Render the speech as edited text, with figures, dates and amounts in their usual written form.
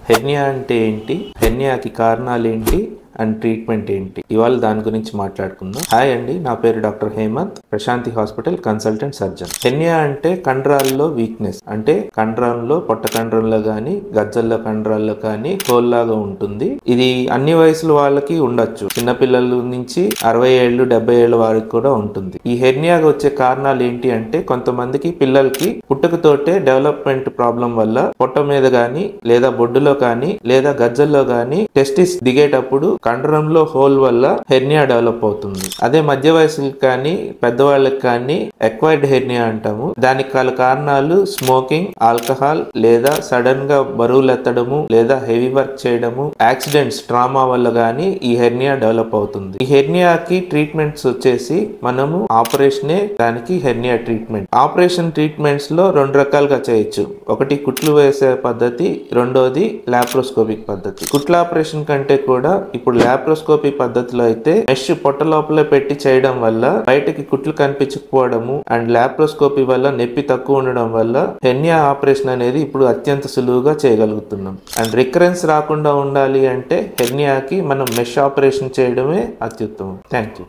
Hernia అంటే ఏంటి, హెర్నియాకి కారణాలు ఏంటి అండ్ ట్రీట్మెంట్ ఏంటి, ఇవాళ దాని గురించి మాట్లాడుకుందాం. హాయ్ అండి, నా పేరు doctor Hemanth, Prashanthi hospital consultant surgeon. Hernia అంటే కండరాల్లో వీక్నెస్, అంటే కండరంలో పొట్ట కండరంలో కానీ గజ్జల్లో కండరాల్లో కానీ హోల్ లాగా ఉంటుంది. ఇది అన్ని వయసుల వాళ్ళకి ఉండొచ్చు, చిన్నపిల్లల నుంచి 60 ఏళ్ళు 70 ఏళ్ళ వారికి కూడా ఉంటుంది. ఈ హెర్నియాగా వచ్చే కారణాలు ఏంటి అంటే, కొంతమందికి పిల్లలకి పుట్టుకతోటే డెవలప్మెంట్ ప్రాబ్లం వల్ల పొట్ట మీద కానీ లేదా బొడ్డులో కానీ లేదా గజ్జల్లో కానీ టెస్టిస్ దిగేటప్పుడు కండరంలో హోల్ వల్ల హెర్నియా డెవలప్ అవుతుంది. అదే మధ్య వయసులకు కానీ పెద్దవాళ్ళకి కానీ ఎక్వైర్డ్ హెర్నియా అంటాము. దానికి గల కారణాలు స్మోకింగ్, ఆల్కహాల్, లేదా సడన్ గా బరువులు ఎత్తడము లేదా హెవీ వర్క్ చేయడము, యాక్సిడెంట్స్, ట్రామా వల్ల గానీ ఈ హెర్నియా డెవలప్ అవుతుంది. ఈ హెర్నియాకి ట్రీట్మెంట్స్ వచ్చేసి మనము ఆపరేషనే దానికి హెర్నియా ట్రీట్మెంట్. ఆపరేషన్ ట్రీట్మెంట్స్ లో 2 రకాలుగా చేయొచ్చు. ఒకటి కుట్లు వేసే పద్ధతి, రెండోది లాప్రోస్కోపిక్ పద్ధతి. కుట్ల ఆపరేషన్ కంటే కూడా ఇప్పుడు లాప్రోస్కోపీ పద్ధతిలో అయితే మెష్ పొట్ట లోపలే పెట్టి చేయడం వల్ల బయటకి కుట్లు కనిపించకపోవడము అండ్ లాప్రోస్కోపీ వల్ల నొప్పి తక్కువ ఉండడం వల్ల హెర్నియా ఆపరేషన్ అనేది ఇప్పుడు అత్యంత సులువుగా చేయగలుగుతున్నాం. అండ్ రికరెన్స్ రాకుండా ఉండాలి అంటే హెర్నియాకి మనం మెష్ ఆపరేషన్ చేయడమే అత్యుత్తమం. Thank you.